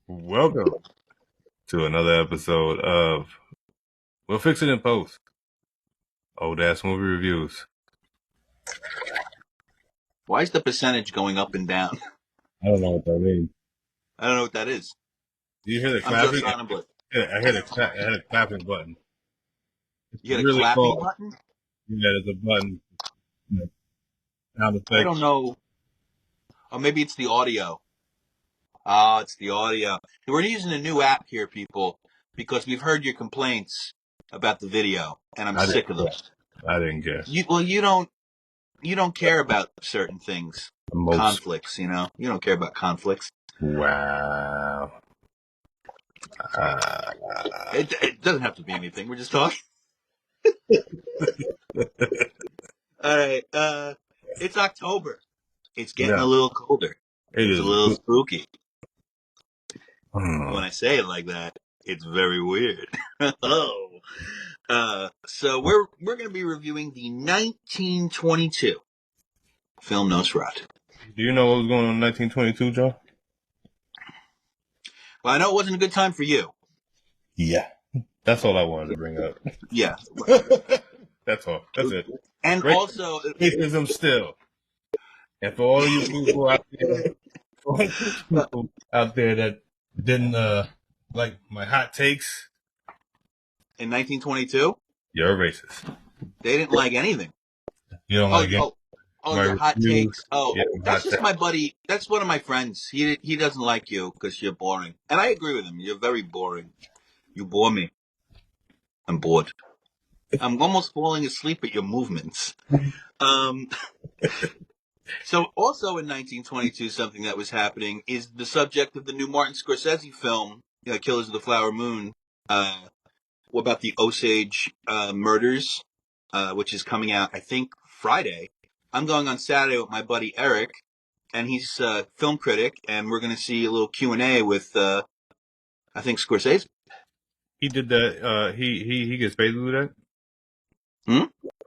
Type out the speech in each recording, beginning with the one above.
Welcome to another episode of We'll Fix It in Post. Old ass movie reviews. Why is the percentage going up and down? I don't know what that means. I don't know what that is. Do you hear the I'm Joe clapping? Sonnenblit. I hear the clapping button. It's You got a really clapping cool. button? Yeah, there's a button. Sound I effect. don't know. Or maybe it's the audio. Ah, it's the audio. We're using a new app here, people, because we've heard your complaints about the video, and I'm sick of them. I didn't guess. You don't care about certain things. Conflicts, you know? You don't care about conflicts. Wow. It doesn't have to be anything. We're just talking. All right. It's October. It's getting a little colder. It's a little spooky. When I say it like that, it's very weird. So we're going to be reviewing the 1922 film Nosferatu. Do you know what was going on in 1922, Joe? Well, I know it wasn't a good time for you. Yeah. That's all I wanted to bring up. Yeah. That's all. That's it. And also... racism still. And for all you people out there that didn't like my hot takes. In 1922? You're a racist. They didn't like anything. You don't like it? Oh, your hot takes. Oh, yeah, that's just my buddy. That's one of my friends. He doesn't like you because you're boring. And I agree with him. You're very boring. You bore me. I'm bored. I'm almost falling asleep at your movements. So also in 1922, something that was happening is the subject of the new Martin Scorsese film, Killers of the Flower Moon, about the Osage murders, which is coming out, I think, Friday. I'm going on Saturday with my buddy Eric, and he's a film critic, and we're going to see a little Q&A with, I think, Scorsese. He did that. He gets paid to do that?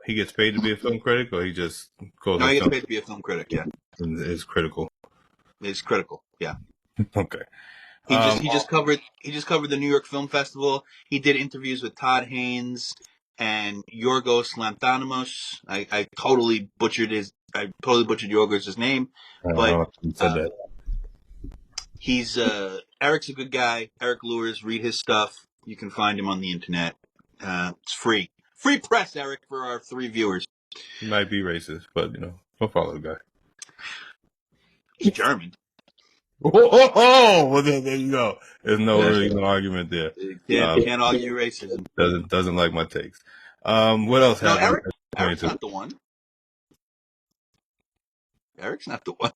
He gets paid to be a film critic, or he just goes... No, he gets paid to be a film critic, yeah. It's critical. It's critical, yeah. Okay. He just covered the New York Film Festival. He did interviews with Todd Haynes and Yorgos Lanthimos. I totally butchered Yorgos' name, but he's Eric's a good guy. Eric Lewis, read his stuff. You can find him on the internet. It's free press, Eric, for our 3 viewers. He might be racist, but we'll follow the guy. He's German. Well, there you go. There's no argument there. Can't argue racism. Doesn't like my takes. What else happened? Eric's not the one. Eric's not the one.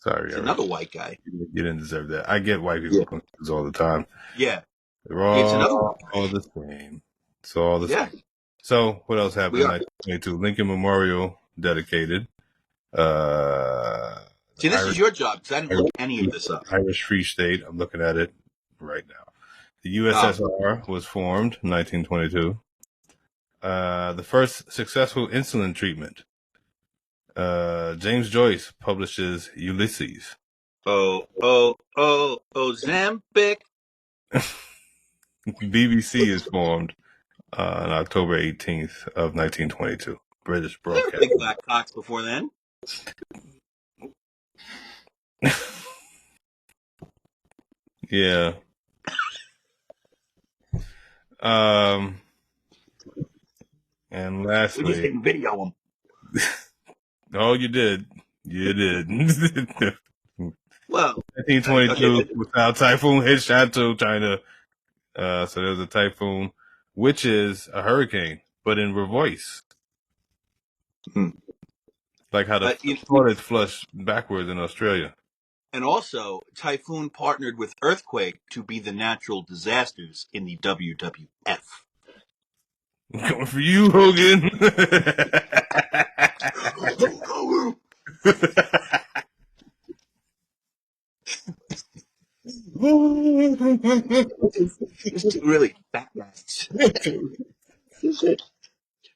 Sorry, it's another white guy. You didn't deserve that. I get white people confused all the time. Yeah. They're all the same. It's all the same. So, what else happened in 1922? Lincoln Memorial dedicated. See, this is your job, because I didn't look any of this up. Irish Free State. I'm looking at it right now. The USSR was formed in 1922. The first successful insulin treatment. James Joyce publishes Ulysses. Ozempic. BBC is formed on October 18th of 1922. British broadcast. Big black cocks before then. Yeah. And lastly, we just didn't video them. Oh, you did. You did. Well, 1922 was how typhoon hit Chateau, China. So there was a typhoon, which is a hurricane, but in reverse. Like how the toilet flushed backwards in Australia. And also, typhoon partnered with earthquake to be the natural disasters in the WWF. Coming for you, Hogan. It's really fat guys.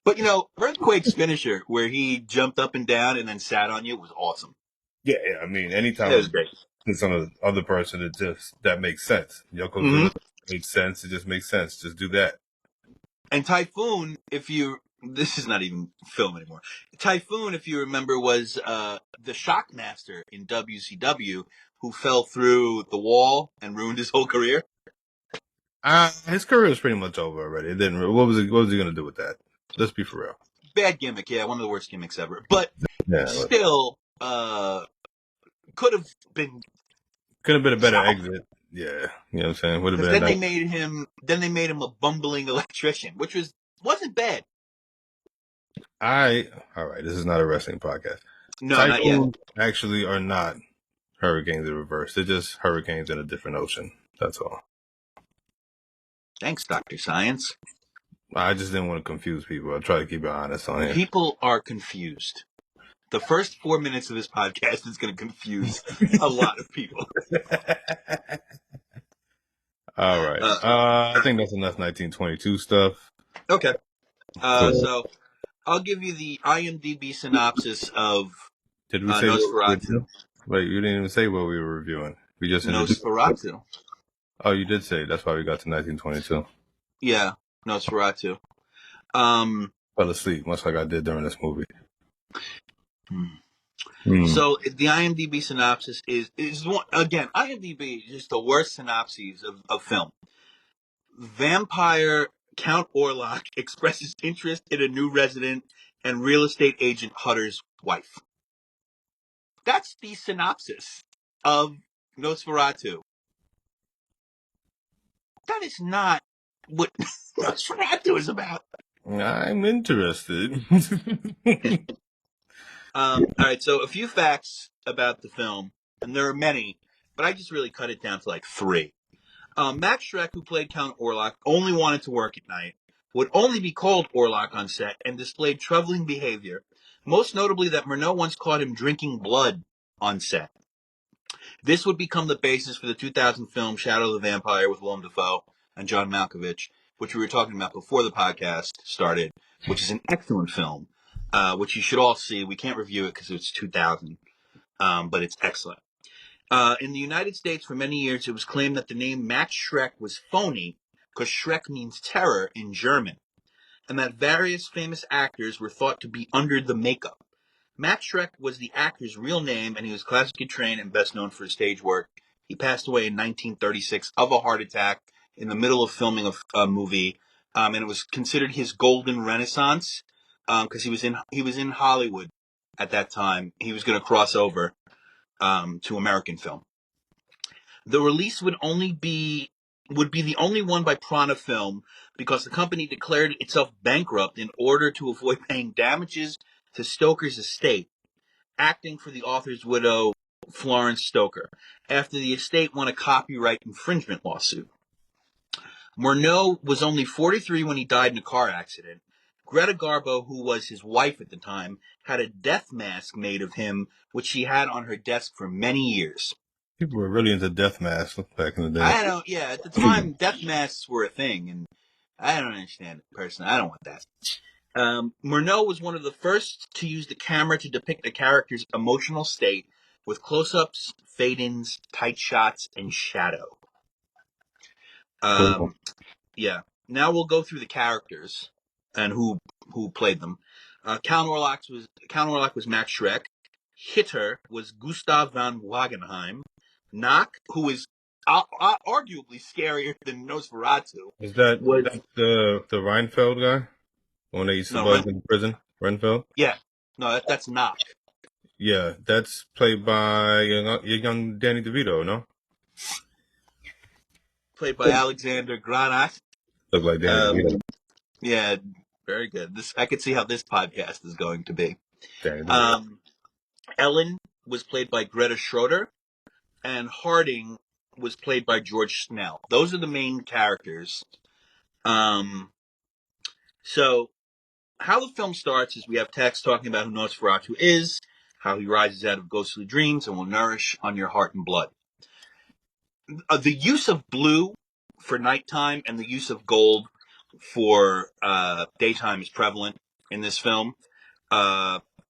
But Earthquake's finisher, where he jumped up and down and then sat on you, was awesome. Yeah, yeah. I mean, It was anytime great. it's on the other person, that makes sense. Mm-hmm. Yokozuna makes sense. It just makes sense. Just do that. And Typhoon, this is not even film anymore. Typhoon, if you remember, was the Shockmaster in WCW who fell through the wall and ruined his whole career. His career was pretty much over already. It didn't. What was he gonna do with that? Let's be for real. Bad gimmick, yeah, one of the worst gimmicks ever. But Yeah, still, could have been could have been a better solved. exit. Yeah, you know what I'm saying. Would have Because been a then nice. they made him a bumbling electrician, which wasn't bad. All right. This is not a wrestling podcast. No, not yet. Typhoons actually are not hurricanes in reverse. They're just hurricanes in a different ocean. That's all. Thanks, Dr. Science. I just didn't want to confuse people. I try to keep it honest on here. People are confused. The first 4 minutes of this podcast is going to confuse a lot of people. All right. I think that's enough 1922 stuff. Okay. Cool. So I'll give you the IMDb synopsis of Did we say what we were Nosferatu. reviewing? Wait, you didn't even say what we were reviewing. We just introduced. Nosferatu. Oh, you did say. That's why we got to 1922. Yeah, Nosferatu. Fell asleep, much like I did during this movie. So the IMDb synopsis is one, again, IMDb is just the worst synopses of film. Vampire Count Orlok expresses interest in a new resident and real estate agent Hutter's wife. That's the synopsis of Nosferatu. That is not what Nosferatu is about. I'm interested. All right, so a few facts about the film, and there are many, but I just really cut it down to like 3. Max Schreck, who played Count Orlok, only wanted to work at night, would only be called Orlok on set, and displayed troubling behavior, most notably that Murnau once caught him drinking blood on set. This would become the basis for the 2000 film Shadow of the Vampire with Willem Dafoe and John Malkovich, which we were talking about before the podcast started, which is an excellent film, which you should all see. We can't review it because it's 2000, but it's excellent. In the United States, for many years, it was claimed that the name Max Schreck was phony because Schreck means terror in German, and that various famous actors were thought to be under the makeup. Max Schreck was the actor's real name, and he was classically trained and best known for his stage work. He passed away in 1936 of a heart attack in the middle of filming a movie, and it was considered his golden renaissance because he was in Hollywood at that time. He was going to cross over to American film. The release would be the only one by Prana Film because the company declared itself bankrupt in order to avoid paying damages to Stoker's estate, acting for the author's widow, Florence Stoker, after the estate won a copyright infringement lawsuit. Murnau was only 43 when he died in a car accident. Greta Garbo, who was his wife at the time, had a death mask made of him, which she had on her desk for many years. People were really into death masks back in the day. At the time, death masks were a thing, and I don't understand it personally. I don't want that. Murnau was one of the first to use the camera to depict a character's emotional state with close-ups, fade-ins, tight shots, and shadow. Cool. Yeah. Now we'll go through the characters and who played them. Count Orlok was Max Schreck. Hitter was Gustav von Wagenheim. Knock, who is arguably scarier than Nosferatu, Is that was the Reinfeld guy? The one that used to bug in prison? Renfeld? Yeah. No, that's Knock. Yeah, that's played by your young Danny DeVito, no? Played by Alexander Granat. Look like Danny DeVito. Yeah, very good. I could see how this podcast is going to be. Danny DeVito. Ellen was played by Greta Schroeder, and Harding was played by George Snell. Those are the main characters. So how the film starts is we have Tex talking about who Nosferatu is, how he rises out of ghostly dreams and will nourish on your heart and blood. The use of blue for nighttime and the use of gold for daytime is prevalent in this film.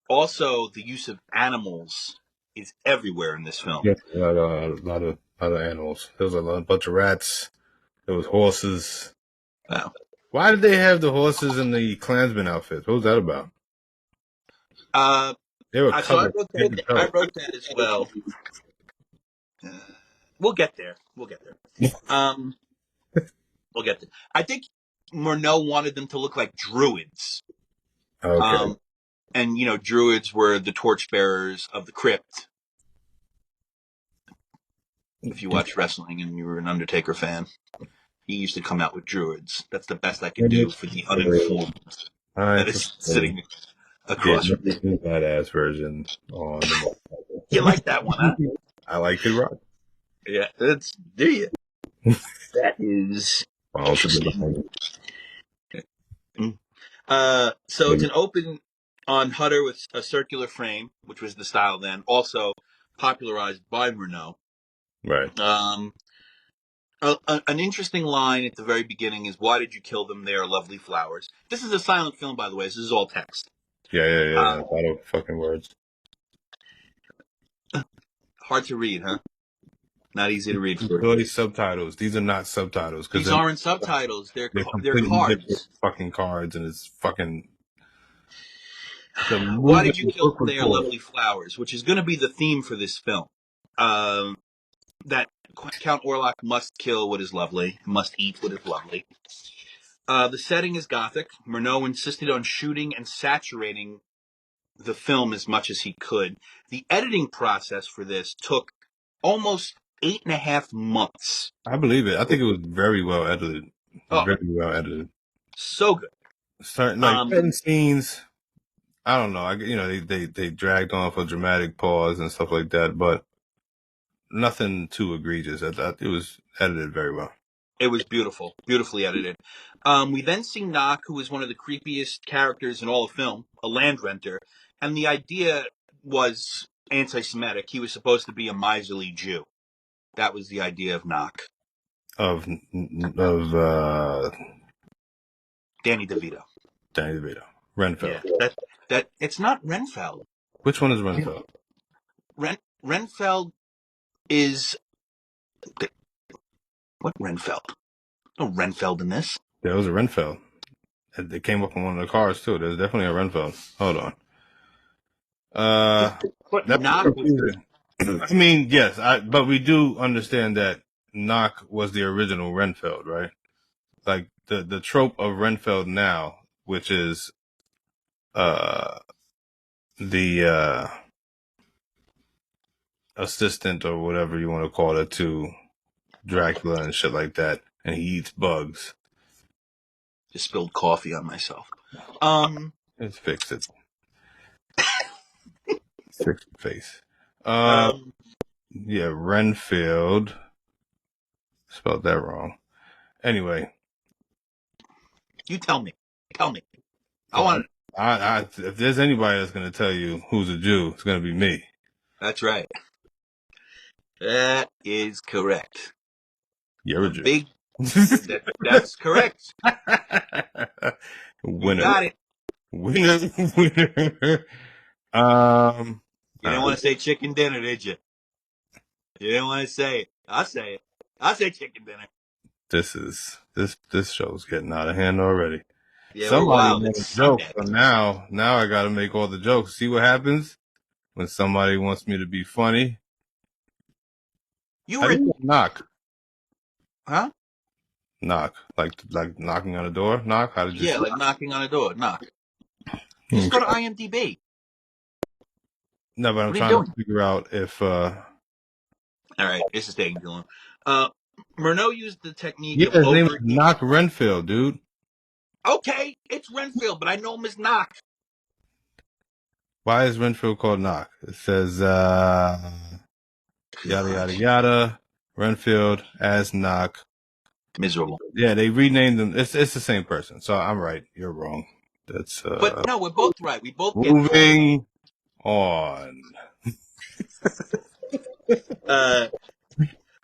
Also, the use of animals is everywhere in this film. Yeah, a lot of animals. There was a bunch of rats. There was horses. Wow. Why did they have the horses in the Klansman outfits? What was that about? They were So covered head to I toe. wrote that as well. We'll get there. We'll get there. I think Murnau wanted them to look like druids. Okay. And druids were the torchbearers of the crypt. If you watch wrestling and you were an Undertaker fan, he used to come out with druids. That's the best I could do for the uninformed that is sitting across from me. Badass version on the motorcycle. You like that one, huh? I like it, Rock. Yeah, do you? That is interesting. So it's an open on Hutter with a circular frame, which was the style then, also popularized by Murnau. Right. An interesting line at the very beginning is, "Why did you kill them? They are lovely flowers." This is a silent film, by the way. This is all text. Yeah. A lot of fucking words. Hard to read, huh? Not easy to read for you. These subtitles. These are not subtitles. These aren't subtitles. They're cards. Fucking cards, and it's fucking. Why did you kill them? They are lovely flowers, which is going to be the theme for this film. That Count Orlok must kill what is lovely, must eat what is lovely. The setting is Gothic. Murnau insisted on shooting and saturating the film as much as he could. The editing process for this took almost 8.5 months. I believe it. I think it was very well edited. Very well edited. So good. Certain scenes, I don't know. They dragged on for dramatic pause and stuff like that, but nothing too egregious. It was edited very well. It was beautifully edited. We then see Knock, who is one of the creepiest characters in all of film, a land renter, and the idea was anti-Semitic. He was supposed to be a miserly Jew. That was the idea of Knock. Of Danny DeVito. Renfeld. Yeah, that it's not Renfeld. Which one is Renfeld? Renfeld is what Renfeld? No Renfeld in this. There was a Renfeld. It came up on one of the cars too. There's definitely a Renfeld. Hold on. I mean, yes, but we do understand that Knock was the original Renfeld, right? Like the trope of Renfeld now, which is the assistant or whatever you want to call it to Dracula and shit like that, and he eats bugs. Just spilled coffee on myself. Let's fix it. Fix the face. Yeah, Renfield. Spelled that wrong. Anyway. You tell me. If there's anybody that's going to tell you who's a Jew, it's going to be me. That's right. That is correct. You're a Jew. That's correct. Winner. You got it. Winner. You didn't want to say chicken dinner, did you? You didn't want to say it. I'll say it. I'll say chicken dinner. This show's getting out of hand already. Yeah, somebody made a joke, so now I got to make all the jokes. See what happens when somebody wants me to be funny. How do you knock? Huh? Knock, like knocking on a door. Knock. How did you? Yeah, like knocking on a door. Knock. Just go to IMDb. No, but I'm trying to figure out if. All right, this is taking too long. Murnau used the technique of his name is Knock Renfield, dude. Okay, it's Renfield, but I know him as Knock. Why is Renfield called Knock? It says yada yada yada. Renfield as Knock. Miserable. Yeah, they renamed them. It's the same person. So I'm right. You're wrong. That's. But no, we're both right. We both moving on.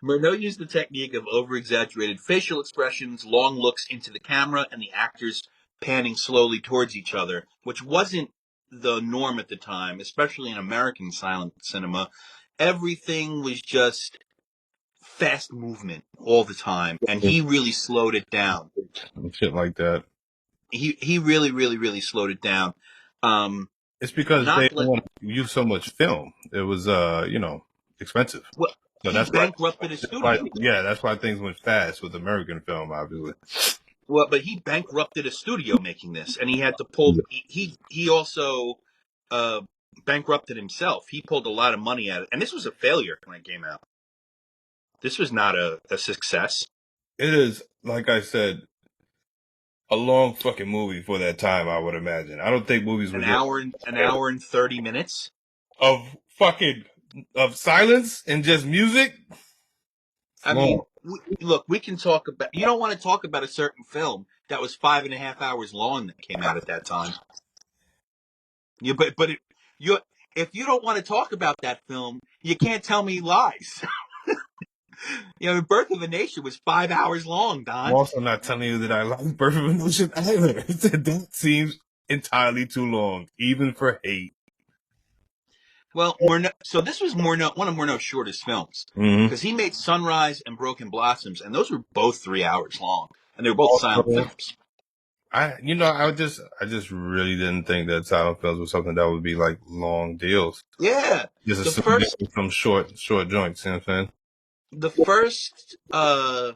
Murnau used the technique of over-exaggerated facial expressions, long looks into the camera, and the actors panning slowly towards each other, which wasn't the norm at the time, especially in American silent cinema. Everything was just fast movement all the time, and he really slowed it down. And shit like that. He really, really, really slowed it down. It's because they Not don't like want to use so much film. It was, expensive. well, So he bankrupted a studio. that's why things went fast with American film, obviously. Well, but he bankrupted a studio making this, and he had to pull. He also uh, bankrupted himself. He pulled a lot of money out of it, and this was a failure when it came out. This was not a success. It is, like I said, a long fucking movie for that time, I would imagine. I don't think movies were just An hour and 30 minutes. of fucking of silence and just music. It's I long. mean, look, we can talk about. You don't want to talk about a certain film that was 5.5 hours long that came out at that time. You, you, if you don't want to talk about that film, you can't tell me lies. Birth of a Nation was 5 hours long, I'm Don. also not telling you that I like Birth of a Nation either. That seems entirely too long, even for hate. Well, so this was one of Murnau's shortest films Mm-hmm. because he made Sunrise and Broken Blossoms, and those were both 3 hours long, and they were both silent Also, films. I just really didn't think that silent films was something that would be like long deals. Yeah, Just the assumed it first, was some short joints. You know what I'm saying? the first, I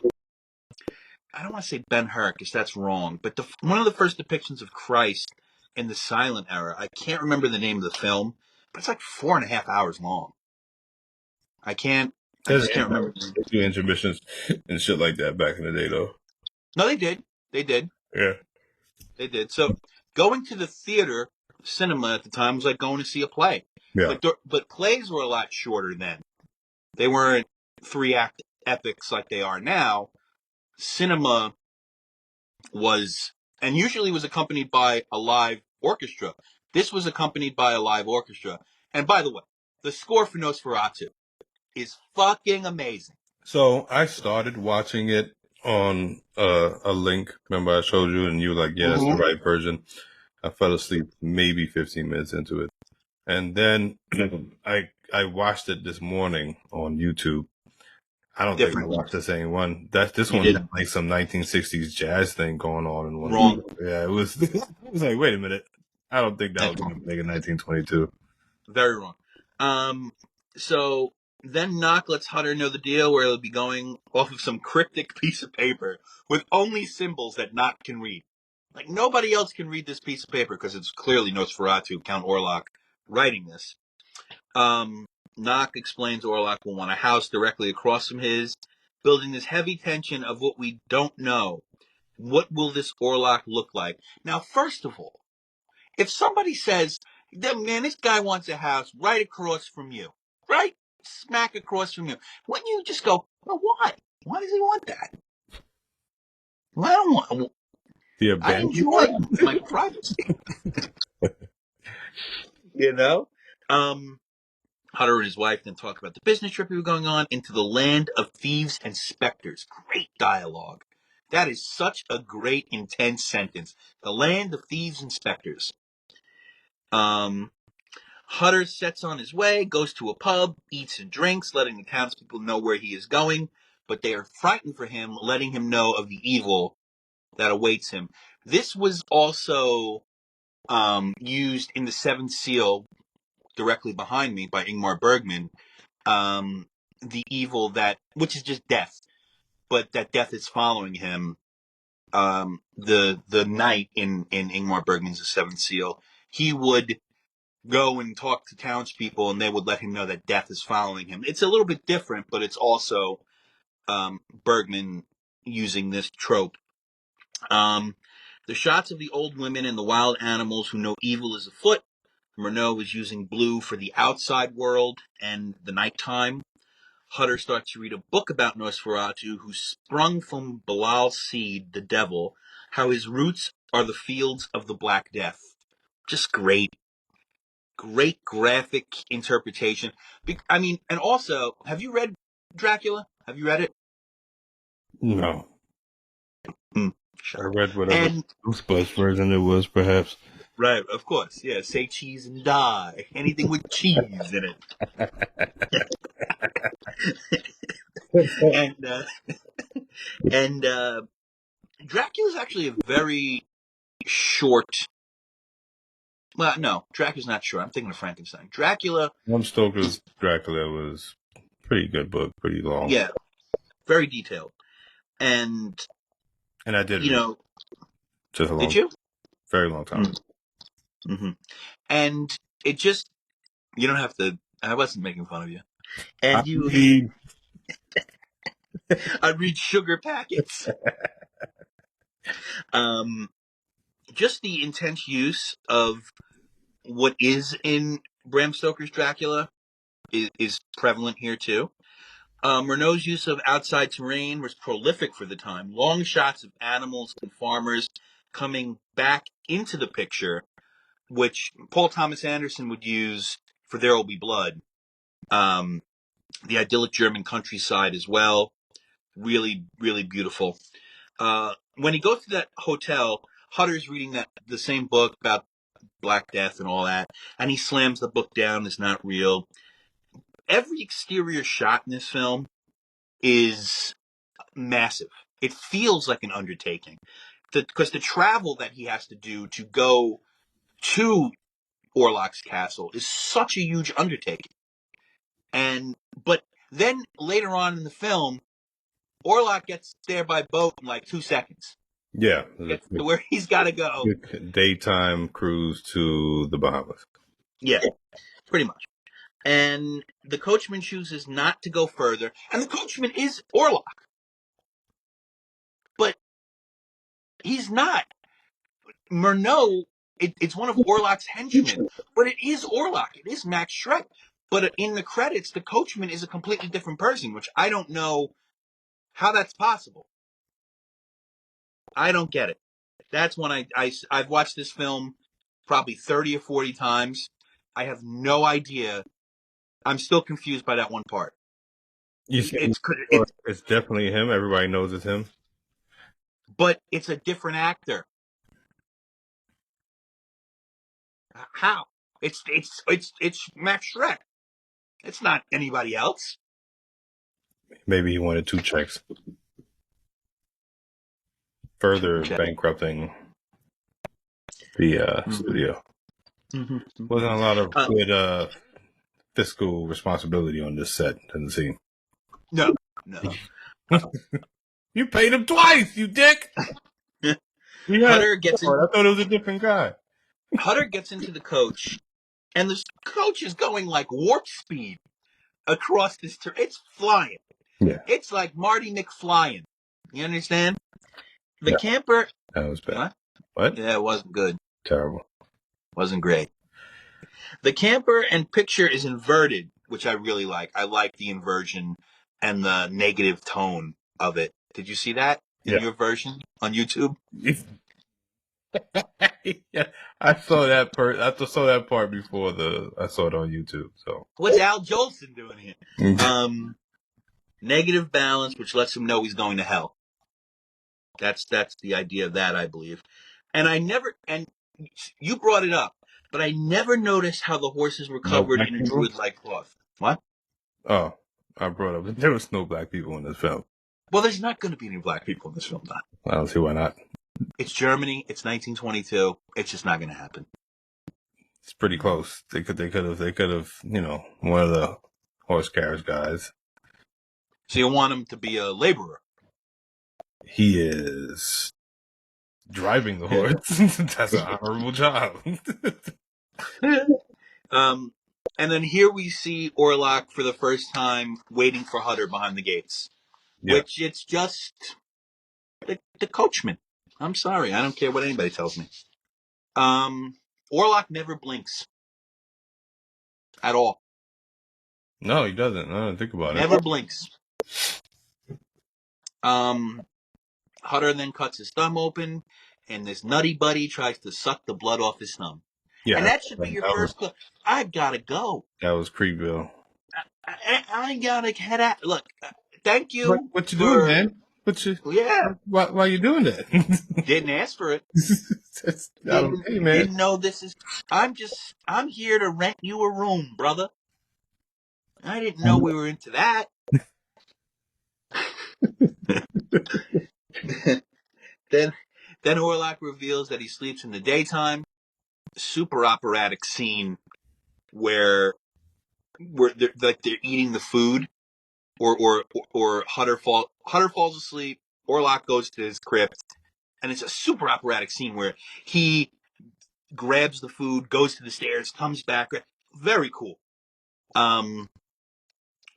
don't want to say Ben Hur because that's wrong, but one of the first depictions of Christ in the silent era, I can't remember the name of the film, but it's like 4.5 hours long. I There's just can't remember. they do intermissions and shit like that back in the day, though. No, they did. They did. Yeah. They did. So going to the theater cinema at the time was like going to see a play. Yeah. But plays were a lot shorter then. They weren't 3-act epics like they are now. Cinema was, and usually was accompanied by a live orchestra. This was accompanied by a live orchestra. And by the way, the score for Nosferatu is fucking amazing. So I started watching it on a link. Remember I showed you, and you were like, "Yeah, that's the right version." I fell asleep maybe 15 minutes into it, and then I watched it this morning on YouTube. I don't think I Different. watched the same one. This You one did had like some 1960s jazz thing going on in one. wrong. Yeah, it was. I was like, wait a minute. I don't think that was going to make it 1922. Very wrong. So then Knock lets Hutter know the deal where he'll be going off of some cryptic piece of paper with only symbols that Knock can read. Like nobody else can read this piece of paper because it's clearly Nosferatu, Count Orlok, writing this. Knock explains Orlok will want a house directly across from his, building this heavy tension of what we don't know. What will this Orlok look like? Now, first of all, if somebody says, man, this guy wants a house right across from you, right smack across from you, wouldn't you just go, well, why? Why does he want that? Well, I don't want. The I abandoned enjoy one? my privacy. You know. Hutter and his wife then talk about the business trip we were going on into the land of thieves and specters. Great dialogue. That is such a great, intense sentence. The land of thieves and specters. Um, Hutter sets on his way, goes to a pub, eats and drinks, letting the townspeople know where he is going, but they are frightened for him, letting him know of the evil that awaits him. This was also used in The Seventh Seal, directly behind me, by Ingmar Bergman. The evil which is just death, but that death is following him. The knight in Ingmar Bergman's The Seventh Seal, he would go and talk to townspeople, and they would let him know that death is following him. It's a little bit different, but it's also Bergman using this trope. The shots of the old women and the wild animals who know evil is afoot. Murnau was using blue for the outside world and the nighttime. Hutter starts to read a book about Nosferatu, who sprung from Belial's seed, the devil, how his roots are the fields of the Black Death. Just great graphic interpretation. I mean, and also, have you read Dracula? Have you read it? No. Mm, I shut up. read whatever And Goosebumps version it was, perhaps. Right, of course. Yeah, say cheese and die. Anything with cheese in it. and and Dracula's actually a very short. Well, no, Dracula's not short. I'm thinking of Frankenstein. Dracula. Bram Stoker's Dracula was a pretty good book, pretty long. Yeah, very detailed. And I did read it. Just a did long, you? very long time. Mm-hmm. And it just, you don't have to. I wasn't making fun of you. And I read sugar packets. Just the intense use of what is in Bram Stoker's Dracula is prevalent here too. Murnau's use of outside terrain was prolific for the time. Long shots of animals and farmers coming back into the picture, which Paul Thomas Anderson would use for There Will Be Blood. The idyllic German countryside as well. Really, really beautiful. When he goes to that hotel, Hutter's reading the same book about Black Death and all that, and he slams the book down. It's not real. Every exterior shot in this film is massive. It feels like an undertaking because the travel that he has to do to go to Orlok's castle is such a huge undertaking. But then later on in the film, Orlok gets there by boat in like 2 seconds. Yeah, Gets to where he's got to go. Daytime cruise to the Bahamas. Yeah, pretty much. And the coachman chooses not to go further, and the coachman is Orlok. But he's not. Murnau, it's one of Orlok's henchmen, but it is Orlok. It is Max Schreck. But in the credits, the coachman is a completely different person, which I don't know how that's possible. I don't get it. That's when I've watched this film probably 30 or 40 times. I have no idea. I'm still confused by that one part. It's definitely him. Everybody knows it's him. But it's a different actor. How? It's Max Schreck. It's not anybody else. Maybe he wanted 2 checks. Further bankrupting the studio. Mm-hmm. Wasn't a lot of good fiscal responsibility on this set, doesn't seem. No. You paid him twice, you dick! Hutter gets in. I thought it was a different guy. Hutter gets into the coach, and this coach is going like warp speed across this. It's flying. Yeah. It's like Marty McFlying. You understand? The camper. That was bad. What? Yeah, it wasn't good. Terrible. Wasn't great. The camper and picture is inverted, which I really like. I like the inversion and the negative tone of it. Did you see that in your version on YouTube? Yeah, I saw that part. I saw that part before I saw it on YouTube. So what's Al Jolson doing here? Negative balance, which lets him know he's going to hell. That's the idea of that, I believe. And you brought it up, but I never noticed how the horses were covered in a druid-like cloth. What? Oh, I brought up that there was no black people in this film. Well, there's not going to be any black people in this film, Don. I don't see why not. It's Germany. It's 1922. It's just not going to happen. It's pretty close. They could have, one of the horse carriage guys. So you want him to be a laborer? He is driving the horse. That's an honorable job. And then here we see Orlok for the first time waiting for Hutter behind the gates, which it's just the coachman. I'm sorry. I don't care what anybody tells me. Orlok never blinks at all. No, he doesn't. I don't think about it. Never blinks. Hutter then cuts his thumb open, and this nutty buddy tries to suck the blood off his thumb. Yeah, and that should be your first clue. I gotta go. That was pre-bill. I gotta head out. Look, thank you. What you doing, man? Why you doing that? Didn't ask for it. Hey, man. Didn't know this is. I'm here to rent you a room, brother. I didn't know we were into that. then, then Orlok reveals that he sleeps in the daytime. Super operatic scene where they're eating the food, or Hutter falls asleep. Orlok goes to his crypt, and it's a super operatic scene where he grabs the food, goes to the stairs, comes back. Very cool.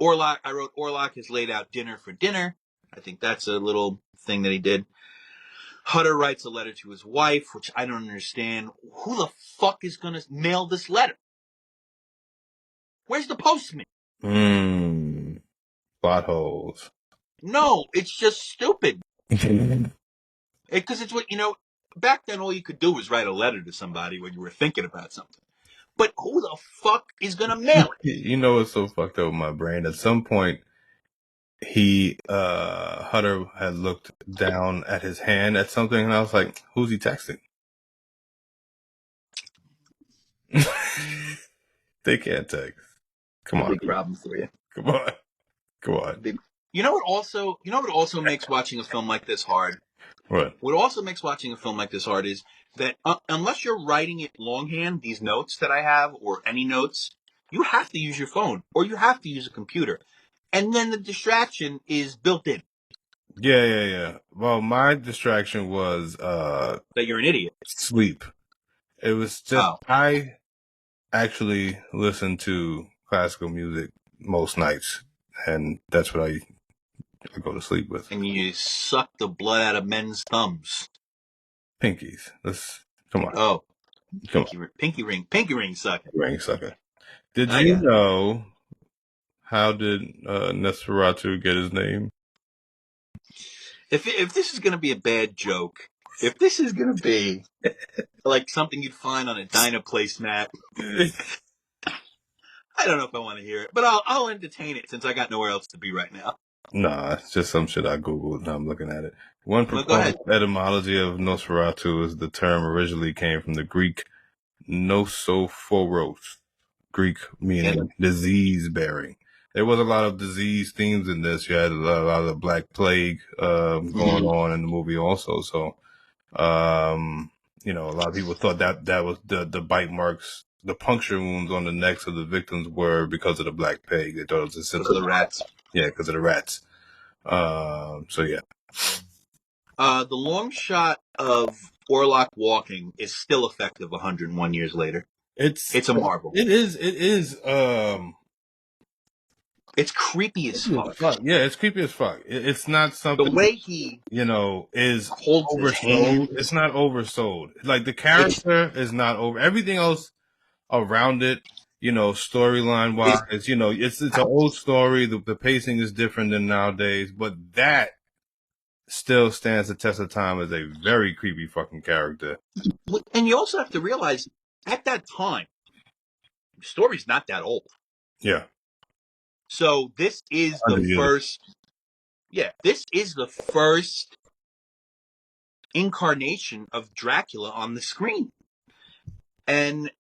Orlok, I wrote Orlok has laid out dinner for dinner. I think that's a little thing that he did. Hutter writes a letter to his wife, which I don't understand. Who the fuck is going to mail this letter? Where's the postman? Plot holes. No, it's just stupid. Because it's what, back then all you could do was write a letter to somebody when you were thinking about something. But who the fuck is going to mail it? You know what's so fucked up with my brain? At some point, Hutter had looked down at his hand at something, and I was like, who's he texting? They can't text. Come on. Big problem for you. Come on. You know what also makes watching a film like this hard? What? What also makes watching a film like this hard is that unless you're writing it longhand, these notes that I have, or any notes, you have to use your phone, or you have to use a computer. And then the distraction is built in. Yeah. Well, my distraction was that you're an idiot. Sleep. It was just I actually listen to classical music most nights, and that's what I go to sleep with. And you suck the blood out of men's thumbs. Pinkies. Come on. Oh, Come on. Pinky ring sucker. Ring sucker. Did you know how did Nosferatu get his name? If this is going to be a bad joke, if this is going to be like something you'd find on a Dyna placemat, I don't know if I want to hear it, but I'll entertain it since I got nowhere else to be right now. Nah, it's just some shit I Googled and I'm looking at it. One proposed etymology of Nosferatu is the term originally came from the Greek nosophoros, Greek meaning disease bearing. There was a lot of disease themes in this. You had a lot of the Black Plague going on in the movie also. So, a lot of people thought that was the bite marks, the puncture wounds on the necks of the victims were because of the Black Plague. They thought it was a symptom. Because of the rats. Yeah, because of the rats. So yeah. The long shot of Orlok walking is still effective 101 years later. It's a marvel. It is. It's creepy as fuck. Yeah, it's creepy as fuck. It's not something. The way he, is holds oversold. his hand. It's not oversold. Like the character is not over. Everything else around it, storyline wise, it's an old story. The pacing is different than nowadays, but that still stands the test of time as a very creepy fucking character. And you also have to realize at that time, the story's not that old. Yeah. So this is the first. Yeah, this is the first incarnation of Dracula on the screen. And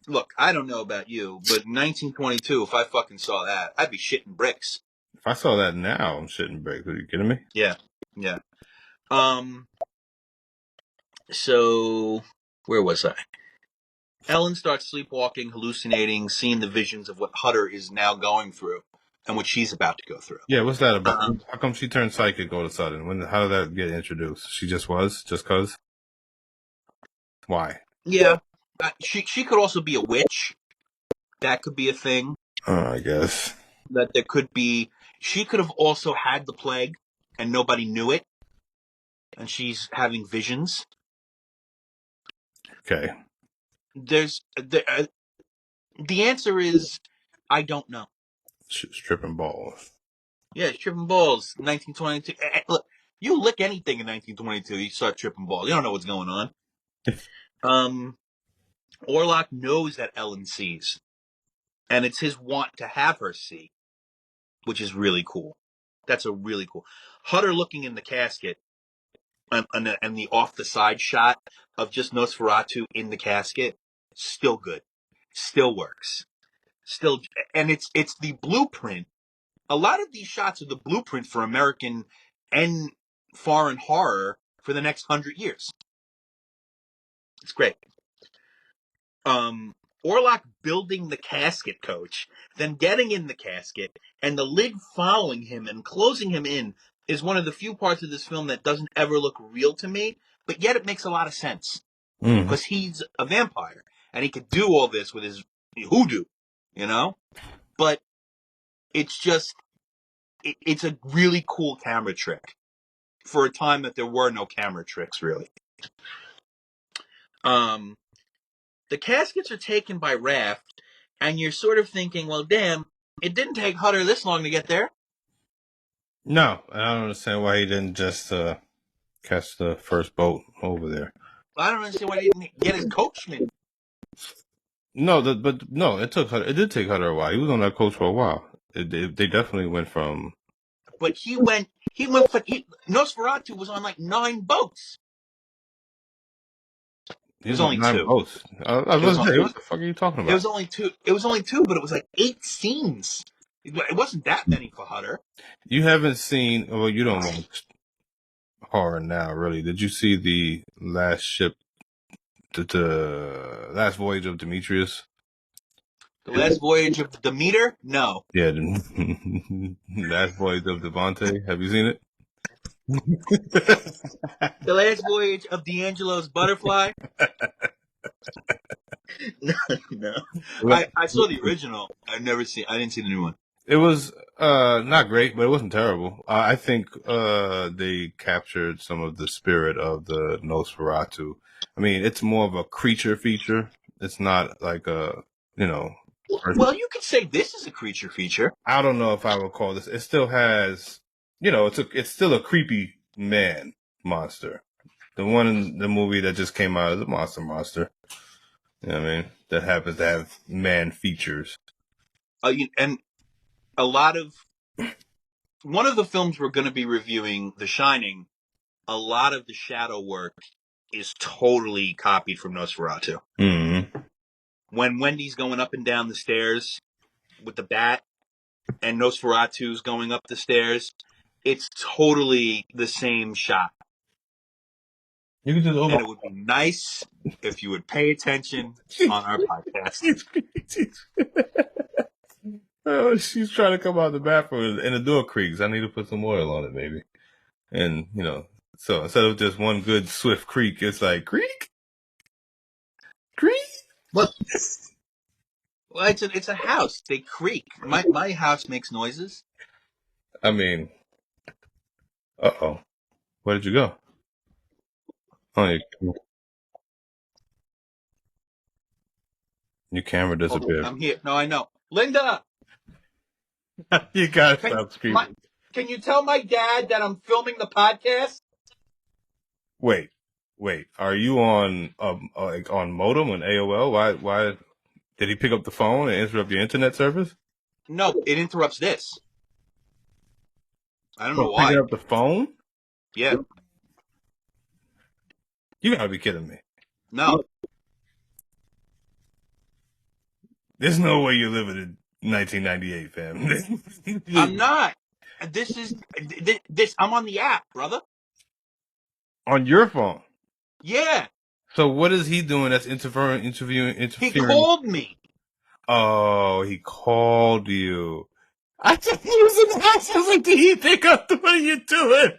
look, I don't know about you, but 1922, if I fucking saw that, I'd be shitting bricks. If I saw that now, I'm shitting bricks. Are you kidding me? Yeah. So where was I? Ellen starts sleepwalking, hallucinating, seeing the visions of what Hutter is now going through and what she's about to go through. Yeah, what's that about? How come she turned psychic all of a sudden? How did that get introduced? She just was? Just cause? Why? Yeah. She could also be a witch. That could be a thing. I guess. That there could be. She could have also had the plague and nobody knew it. And she's having visions. Okay. The answer is, I don't know. Stripping balls. Yeah, tripping balls. 1922. Look, you lick anything in 1922, you start tripping balls. You don't know what's going on. Orlok knows that Ellen sees, and it's his want to have her see, which is really cool. That's a really cool. Hutter looking in the casket and the off the side shot of just Nosferatu in the casket, still good, still works, still, and it's the blueprint. A lot of these shots are the blueprint for American and foreign horror for the next 100 years. It's great. Orlok building the casket, coach, then getting in the casket, and the lid following him and closing him in is one of the few parts of this film that doesn't ever look real to me, but yet it makes a lot of sense. Because he's a vampire, and he could do all this with his hoodoo, you know? But it's just, it's a really cool camera trick for a time that there were no camera tricks, really. The caskets are taken by raft, and you're sort of thinking, well, damn, it didn't take Hutter this long to get there. No, I don't understand why he didn't just catch the first boat over there. I don't understand why he didn't get his coachman. No, but no, it took Hutter. It did take Hutter a while. He was on that coach for a while. They definitely went from. But Nosferatu was on like 9 boats. It was only 2. Boats. I was going to say, what the fuck are you talking about? It was only 2. It was only 2, but it was like 8 scenes. It wasn't that many for Hutter. You haven't seen. Well, you don't watch horror now, really. Did you see the last ship, the last voyage of Demetrius? The last voyage of Demeter? No. Yeah, the last voyage of Devante. Have you seen it? The last voyage of D'Angelo's butterfly? No. I saw the original. I didn't see the new one. It was not great, but it wasn't terrible. I think they captured some of the spirit of the Nosferatu. I mean, it's more of a creature feature. It's not like a, Well, you could say this is a creature feature. I don't know if I would call this. It still has, it's still a creepy man monster. The one in the movie that just came out is a monster. You know what I mean? That happens to have man features. And a lot of one of the films we're going to be reviewing, The Shining, a lot of the shadow work is totally copied from Nosferatu. Mm-hmm. When Wendy's going up and down the stairs with the bat and Nosferatu's going up the stairs, it's totally the same shot. You can just and it would be nice if you would pay attention on our podcast. Oh, she's trying to come out of the bathroom and the door creaks. I need to put some oil on it, maybe. And, so instead of just one good swift creak, it's like creak, creak. Well, it's a house. They creak. My house makes noises. I mean, uh-oh. Where did you go? Oh, your camera disappeared. I'm here. No, I know. Linda! You gotta stop screaming. Can you tell my dad that I'm filming the podcast? Wait. Are you on on modem on AOL? Why did he pick up the phone and interrupt your internet service? No, it interrupts this. I don't know why. Picking up the phone? Yeah. You gotta be kidding me. No. There's no way you're living in 1998, fam. I'm not. This. I'm on the app, brother. On your phone? Yeah. So what is he doing that's interfering? He called me. Oh, he called you. I thought he was in the house. I was like, did he pick up? What are you doing?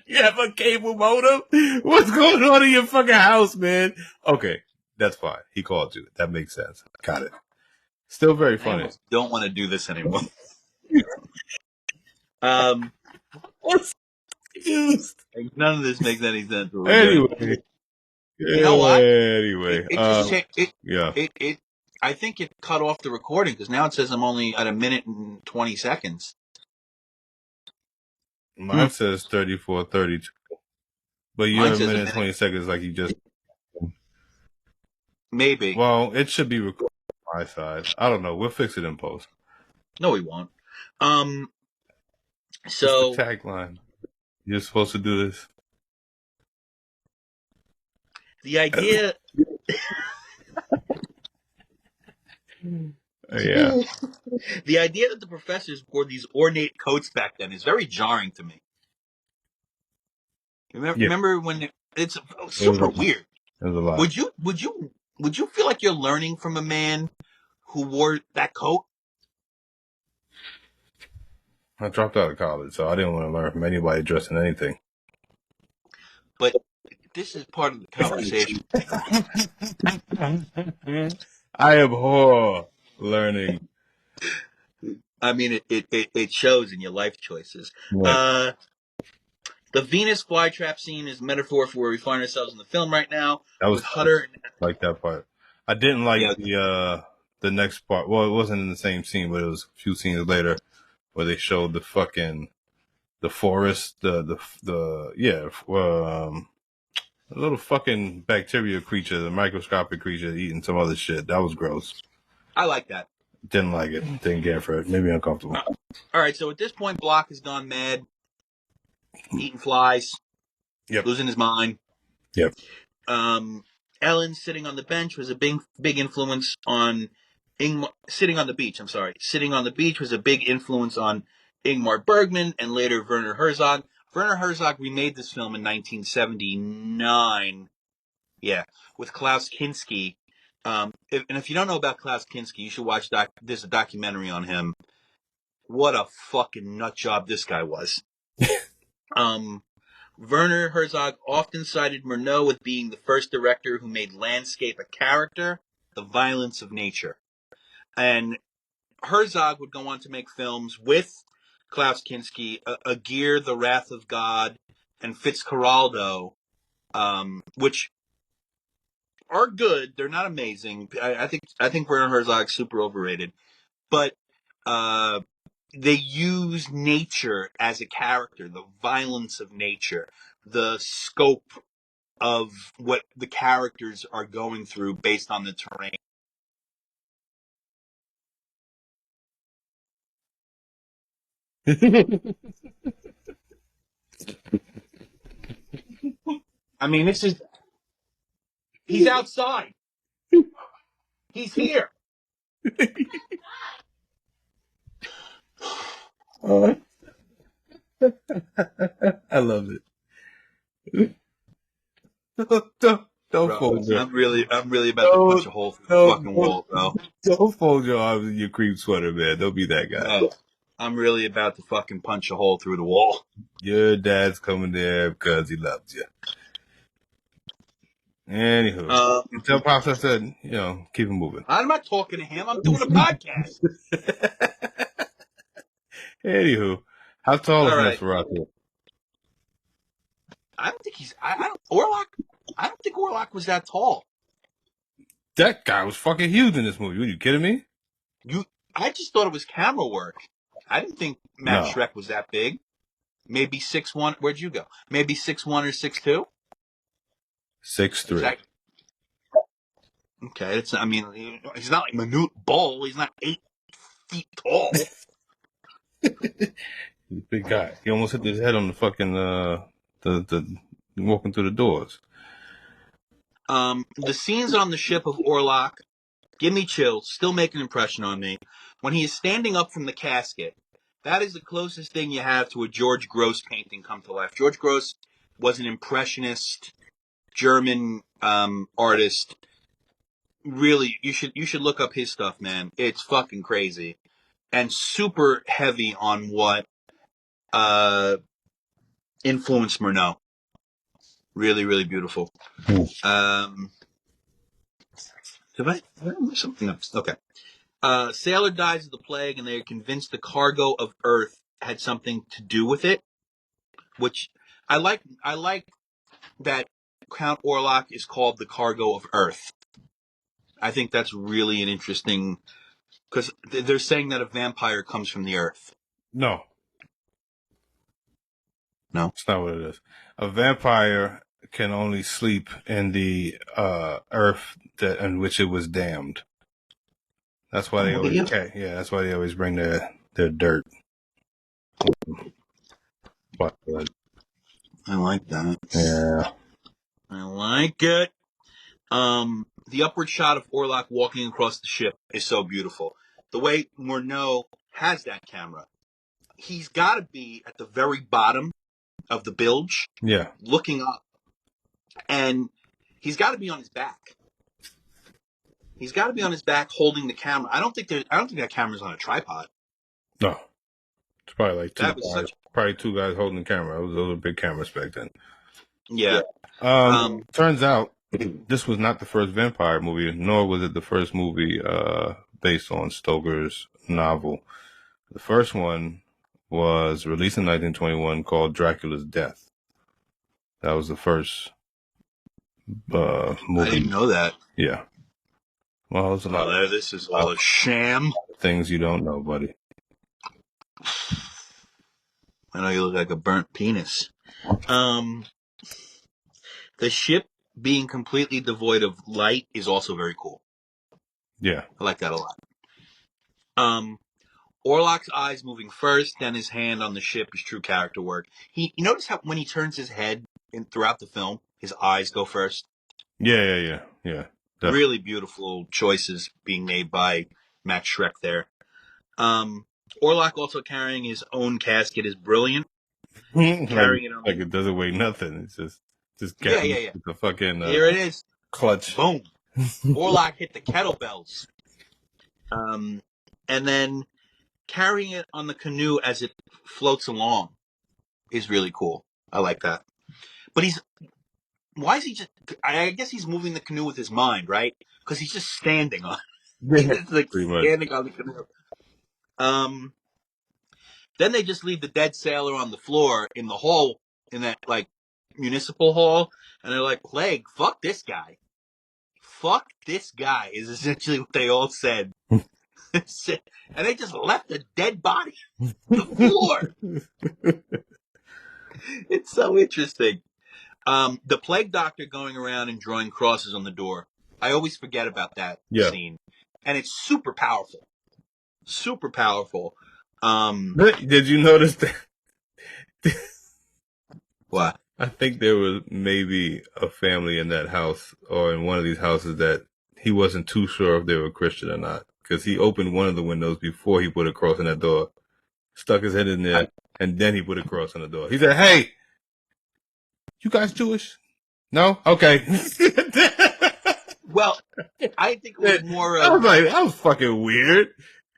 You have a cable modem? What's going on in your fucking house, man? Okay, that's fine. He called you. That makes sense. Got it. Still very funny. I don't want to do this anymore. What's used? None of this makes any sense. Anyway. You know what? Anyway. I think it cut off the recording because now it says I'm only at 1 minute and 20 seconds. Mine says 34:32. But you're 1 minute and 20 seconds like you just... Maybe. Well, it should be recorded on my side. I don't know. We'll fix it in post. No, we won't. So... It's the tagline. You're supposed to do this. The idea. Yeah. The idea that the professors wore these ornate coats back then is very jarring to me. Yeah. Remember when it's It was a super lot. weird? It was a lot. Would you feel like you're learning from a man who wore that coat? I dropped out of college, so I didn't want to learn from anybody dressed in anything. But this is part of the conversation. I abhor learning. I mean, it shows in your life choices. Right. The Venus flytrap scene is a metaphor for where we find ourselves in the film right now, That was with Hutter. like that part. I didn't like Yeah, the next part. Well, it wasn't in the same scene, but it was a few scenes later where they showed the forest, a little fucking bacteria creature, the microscopic creature eating some other shit. That was gross. I like that. Didn't like it. Didn't care for it. Made me uncomfortable. All right, so at this point, Block has gone mad, eating flies, Yep. losing his mind. Yep. Ellen sitting on the bench was a big influence on Ingmar. Sitting on the beach, I'm sorry. Sitting on the beach was a big influence on Ingmar Bergman and later Werner Herzog. Werner Herzog remade this film in 1979. Yeah, with Klaus Kinski. And if you don't know about Klaus Kinski, you should watch there's a documentary on him. What a fucking nut job this guy was. Werner Herzog often cited Murnau with being the first director who made landscape a character, the violence of nature. And Herzog would go on to make films with Klaus Kinski, Aguirre, The Wrath of God, and Fitzcarraldo, which are good. They're not amazing. I think Werner Herzog's super overrated, but they use nature as a character, the violence of nature, the scope of what the characters are going through based on the terrain. I mean, he's outside. He's here. I love it. Don't Bro, fold your I'm really about to punch a hole through the fucking wall, bro. don't fold your arms in your cream sweater, man. Don't be that guy. No, I'm really about to fucking punch a hole through the wall. Your dad's coming there because he loves you. Anywho, tell Pops I said, keep him moving. I'm not talking to him. I'm doing a podcast. Anywho, how tall is All right. Nosferatu? I don't think he's. I don't. Orlok. I don't think Orlok was that tall. That guy was fucking huge in this movie. Are you kidding me? I just thought it was camera work. I didn't think Matt No. Shrek was that big. Maybe 6'1". Where'd you go? Maybe 6'1" or 6'2". 6'3". Okay, I mean, he's not like Manute Bol. He's not 8 feet tall. He's a big guy. He almost hit his head on the fucking the walking through the doors. The scenes on the ship of Orlok give me chills. Still make an impression on me. When he is standing up from the casket, that is the closest thing you have to a George Gross painting come to life. George Gross was an impressionist German artist. Really, you should look up his stuff, man. It's fucking crazy and super heavy on what influenced Murnau. Really, really beautiful. Did I miss something else? Okay. Sailor dies of the plague, and they are convinced the cargo of Earth had something to do with it. Which I like. I like that Count Orlok is called the cargo of Earth. I think that's really an interesting, because they're saying that a vampire comes from the Earth. No. No, it's not what it is. A vampire can only sleep in the earth in which it was damned. That's why they always that's why they always bring their dirt. But I like that. yeah, I like it. The upward shot of Orlok walking across the ship is so beautiful. The way Murnau has that camera, he's got to be at the very bottom of the bilge, Yeah. looking up, and he's got to be on his back. He's got to be on his back holding the camera. I don't think that camera's on a tripod. No. It's probably like Probably two guys holding the camera. Those were big cameras back then. Yeah. Turns out this was not the first vampire movie, nor was it the first movie based on Stoker's novel. The first one was released in 1921 called Dracula's Death. That was the first movie. I didn't know that. Yeah. Well, it's a lot. This is all a sham. Things you don't know, buddy. I know you look like a burnt penis. The ship being completely devoid of light is also very cool. Yeah. I like that a lot. Orlok's eyes moving first, then his hand on the ship is true character work. You notice how when he turns his head throughout the film, his eyes go first? Yeah. Definitely. Really beautiful choices being made by Max Schreck there. Orlok also carrying his own casket is brilliant. Carrying it on like it doesn't weigh nothing. It's just yeah. The fucking here it is. Clutch. Boom. Orlok hit the kettlebells. And then carrying it on the canoe as it floats along is really cool. I like that. But why is he just? I guess he's moving the canoe with his mind, right? Because he's just standing on. He's like standing on the canoe. Then they just leave the dead sailor on the floor in the hall, in that like municipal hall, and they're like, "Plague, fuck this guy. Fuck this guy," is essentially what they all said. And they just left a dead body on the floor. It's so interesting. The plague doctor going around and drawing crosses on the door. I always forget about that scene. And it's super powerful. Super powerful. Did you notice that? What? I think there was maybe a family in that house or in one of these houses that he wasn't too sure if they were Christian or not. Because he opened one of the windows before he put a cross in that door, stuck his head in there, and then he put a cross on the door. He said, "Hey, you guys Jewish? No? Okay." Well, I think it was more of... I was like, that was fucking weird.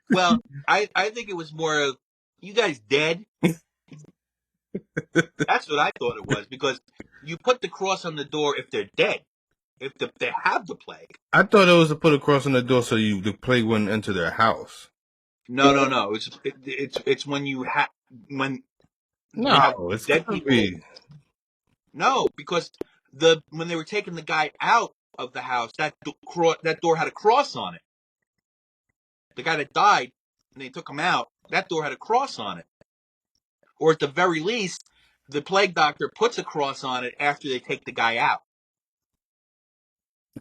Well, I think it was more of, you guys dead? That's what I thought it was, because you put the cross on the door if they're dead. If they have the plague. I thought it was to put a cross on the door so the plague wouldn't enter their house. No. It's when you have it's dead people. No, because when they were taking the guy out of the house, that door had a cross on it. The guy that died, and they took him out, that door had a cross on it. Or at the very least, the plague doctor puts a cross on it after they take the guy out.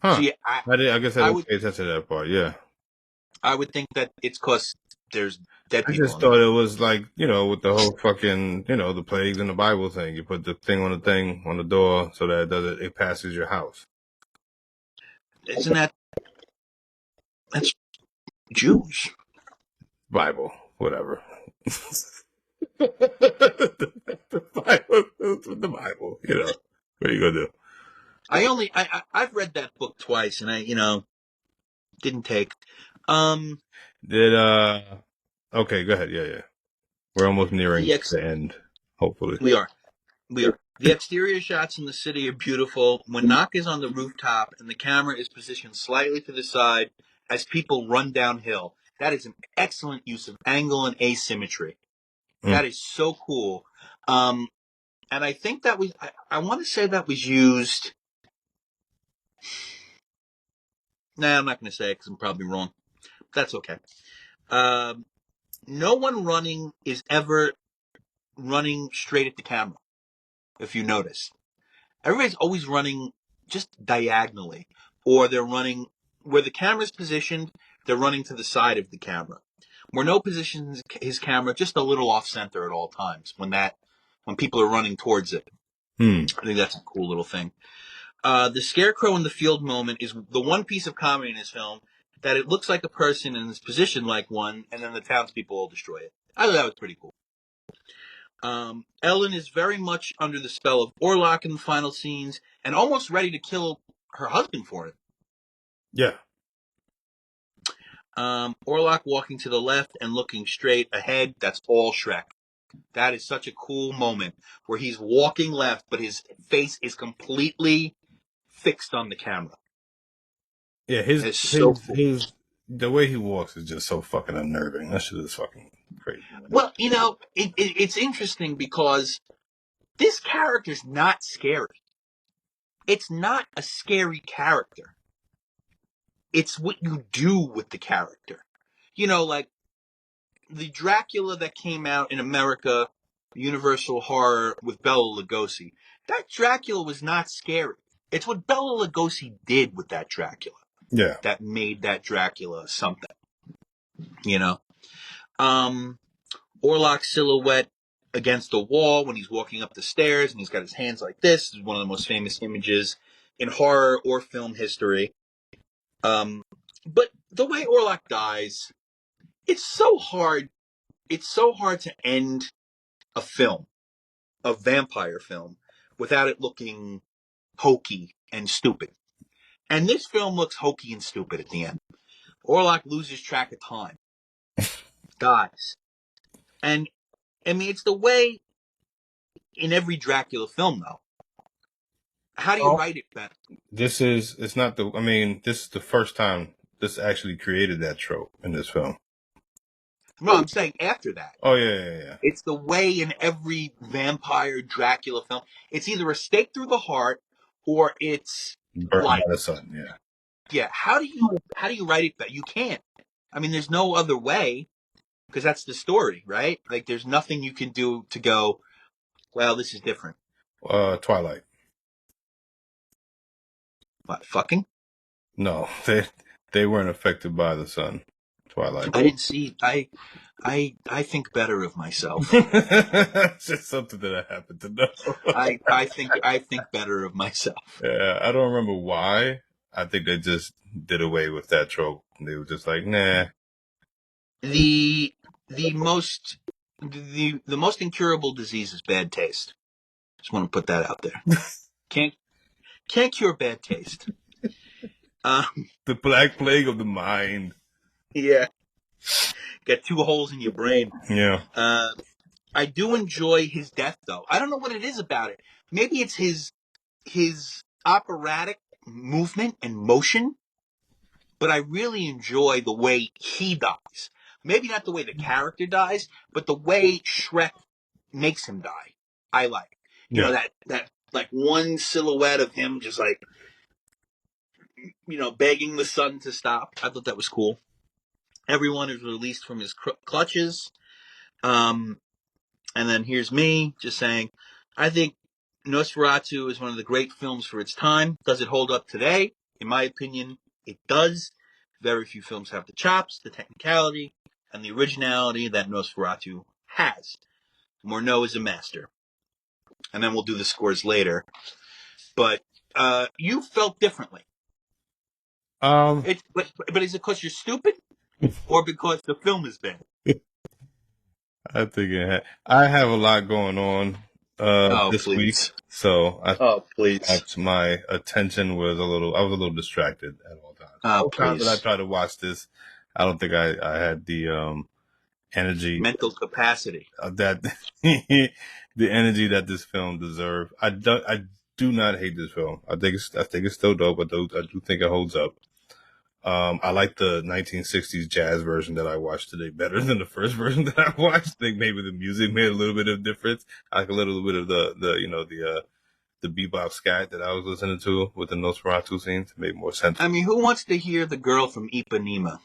Huh. See, I guess I didn't pay attention to that part, yeah. I would think that it's because there's dead people. I just thought it was like, with the whole fucking, the plagues in the Bible thing. You put the thing on the door so that it passes your house. Isn't that's Jews. Bible, whatever. the Bible, what are you gonna do? I've read that book twice, and I didn't take. Okay, go ahead. Yeah. We're almost nearing the end, hopefully. We are. The exterior shots in the city are beautiful. When Knock is on the rooftop and the camera is positioned slightly to the side as people run downhill, that is an excellent use of angle and asymmetry. That is so cool. And I think that I want to say that was used. Nah, I'm not going to say it because I'm probably wrong. That's okay. No one running is ever running straight at the camera, if you notice. Everybody's always running just diagonally, or they're running where the camera's positioned, they're running to the side of the camera. Murnau positions his camera just a little off center at all times when people are running towards it. I think that's a cool little thing. The Scarecrow in the field moment is the one piece of comedy in this film that it looks like a person and is positioned like one, and then the townspeople all destroy it. I thought that was pretty cool. Ellen is very much under the spell of Orlok in the final scenes and almost ready to kill her husband for it. Yeah. Orlok walking to the left and looking straight ahead, that's all Shrek. That is such a cool moment where he's walking left, but his face is completely fixed on the camera. Yeah, the way he walks is just so fucking unnerving. That shit is fucking crazy. Well, it's interesting because this character's not scary. It's not a scary character. It's what you do with the character. Like the Dracula that came out in America, Universal Horror with Bela Lugosi. That Dracula was not scary. It's what Bela Lugosi did with that Dracula. Yeah. That made that Dracula something. Orlok's silhouette against the wall when he's walking up the stairs and he's got his hands like this is one of the most famous images in horror or film history. But the way Orlok dies, it's so hard. It's so hard to end a film, a vampire film, without it looking hokey and stupid. And this film looks hokey and stupid at the end. Orlok loses track of time, dies. And, I mean, it's the way in every Dracula film, though. How do you write it better? This is the first time this actually created that trope in this film. No, I'm saying after that. Oh, yeah. It's the way in every vampire Dracula film. It's either a stake through the heart or it's Burnt light. by the sun, yeah. Yeah, how do you write it better? You can't. I mean, there's no other way because that's the story, right? Like, there's nothing you can do to go, well, this is different. Twilight. What, fucking? No, they weren't affected by the sun. Twilight. I didn't see. I think better of myself. It's just something that I happen to know. I think better of myself. Yeah, I don't remember why. I think they just did away with that trope. They were just like, nah. The most incurable disease is bad taste. Just want to put that out there. Can't cure bad taste. The black plague of the mind. Yeah. Got 2 holes in your brain. Yeah. I do enjoy his death, though. I don't know what it is about it. Maybe it's his operatic movement and motion, but I really enjoy the way he dies. Maybe not the way the character dies, but the way Shrek makes him die. I like. You know, that like one silhouette of him just like, begging the sun to stop. I thought that was cool. Everyone is released from his clutches. And then here's me just saying, I think Nosferatu is one of the great films for its time. Does it hold up today? In my opinion, it does. Very few films have the chops, the technicality, and the originality that Nosferatu has. Murnau is a master. And then we'll do the scores later. But you felt differently. But is it because you're stupid? Or because the film is bad? I think I have a lot going on this week, so perhaps my attention was I was a little distracted at all times. All times that I tried to watch this, I don't think I had the energy, mental capacity that the energy that this film deserved. I do not hate this film. I think it's still dope. I do think it holds up. I like the 1960s jazz version that I watched today better than the first version that I watched. I think maybe the music made a little bit of difference. I like a little bit of the bebop scat that I was listening to with the Nosferatu scenes. It made more sense. I mean, who wants to hear the girl from Ipanema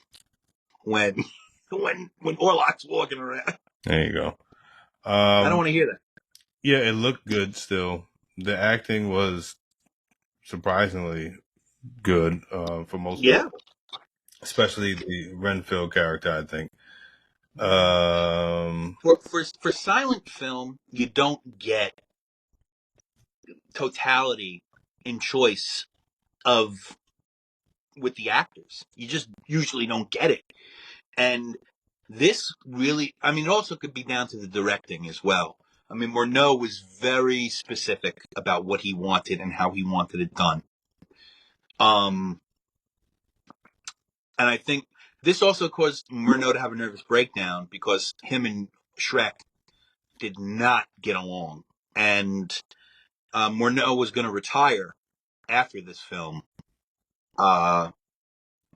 when Orlok's walking around? There you go. I don't want to hear that. Yeah, it looked good still. The acting was surprisingly good for most people. Especially the Renfield character, I think. For silent film, you don't get totality in choice with the actors. You just usually don't get it. And this really, I mean, it also could be down to the directing as well. I mean, Murnau was very specific about what he wanted and how he wanted it done. And I think this also caused Murnau to have a nervous breakdown because him and Shrek did not get along. And Murnau was going to retire after this film.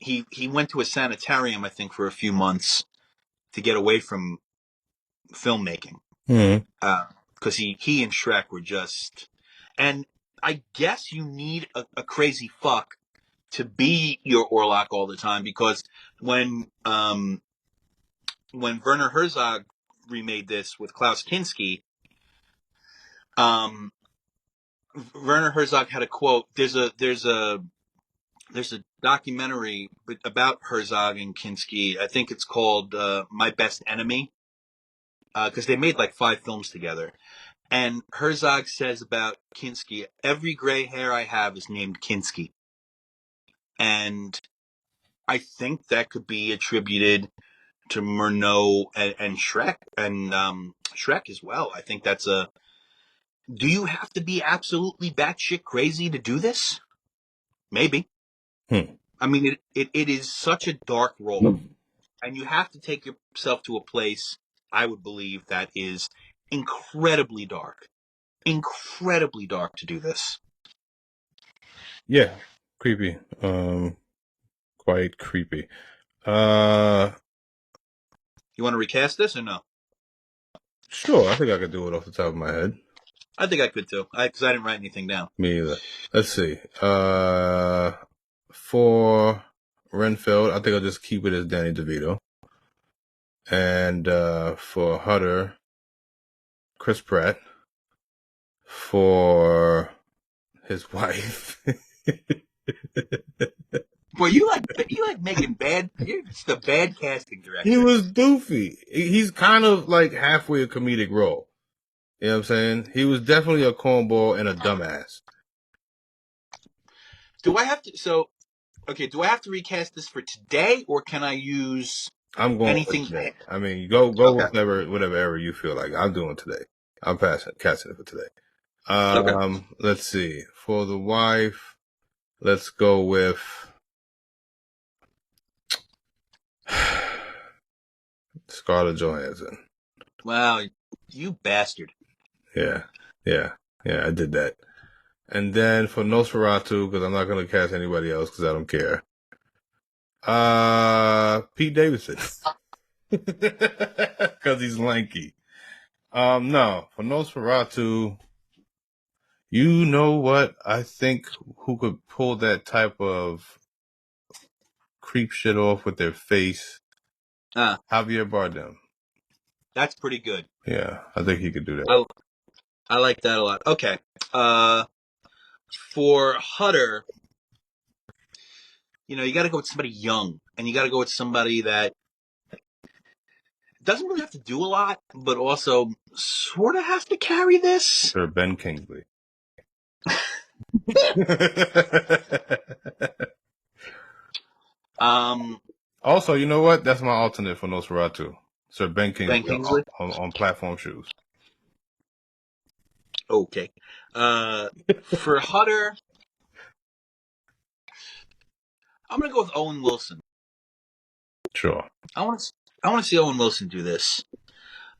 He went to a sanitarium, I think, for a few months to get away from filmmaking. Because he and Shrek were just, and I guess you need a crazy fuck to be your Orlok all the time, because when Werner Herzog remade this with Klaus Kinski, Werner Herzog had a quote. There's a documentary about Herzog and Kinski. I think it's called My Best Enemy, because they made like 5 films together. And Herzog says about Kinski, every gray hair I have is named Kinski. And I think that could be attributed to Murnau and Shrek, and Shrek as well. I think that's a... Do you have to be absolutely batshit crazy to do this? Maybe. I mean, it is such a dark role. And you have to take yourself to a place, I would believe, that is incredibly dark. Incredibly dark to do this. Yeah, creepy. Quite creepy. You want to recast this or no? Sure, I think I could do it off the top of my head. I think I could too, because I didn't write anything down. Me either. Let's see. For Renfield, I think I'll just keep it as Danny DeVito. And for Hutter, Chris Pratt. For his wife. Boy, you like making bad. You're just a bad casting director. He was doofy. He's kind of like halfway a comedic role. You know what I'm saying? He was definitely a cornball and a dumbass. Do I have to? So, okay. Do I have to recast this for today, or can I use? I'm going anything. Today. I mean, go okay. whatever era you feel like. I'm doing today. I'm casting it for today. Okay. Let's see. For the wife, let's go with Scarlett Johansson. Wow, you bastard. Yeah, I did that. And then for Nosferatu, because I'm not going to cast anybody else because I don't care. Pete Davidson. Because he's lanky. No, for Nosferatu, you know what? I think who could pull that type of creep shit off with their face? Javier Bardem. That's pretty good. Yeah, I think he could do that. I like that a lot. Okay. For Hutter, you got to go with somebody young, and you got to go with somebody that doesn't really have to do a lot, but also sort of has to carry this. Sir Ben Kingsley. Also, you know what? That's my alternate for Nosferatu. Sir Ben Kingsley, on platform shoes. Okay. For Hutter, I'm gonna go with Owen Wilson. Sure. I want to see Owen Wilson do this.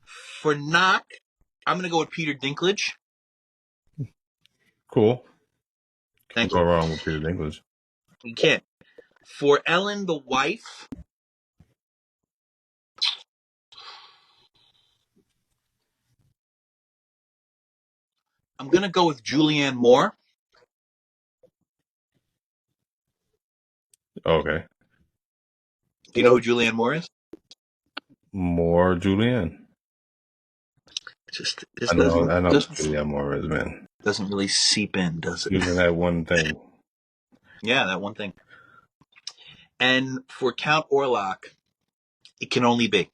For Knock, I'm gonna go with Peter Dinklage. Cool. Can't go wrong with Peter Dinklage. You can't. For Ellen, the wife, I'm gonna go with Julianne Moore. Okay. Do you know who Julianne Moore is? More Julianne. I know who Julianne Moore is, man. Doesn't really seep in, does it? Even that one thing. Yeah, that one thing. And for Count Orlok, it can only be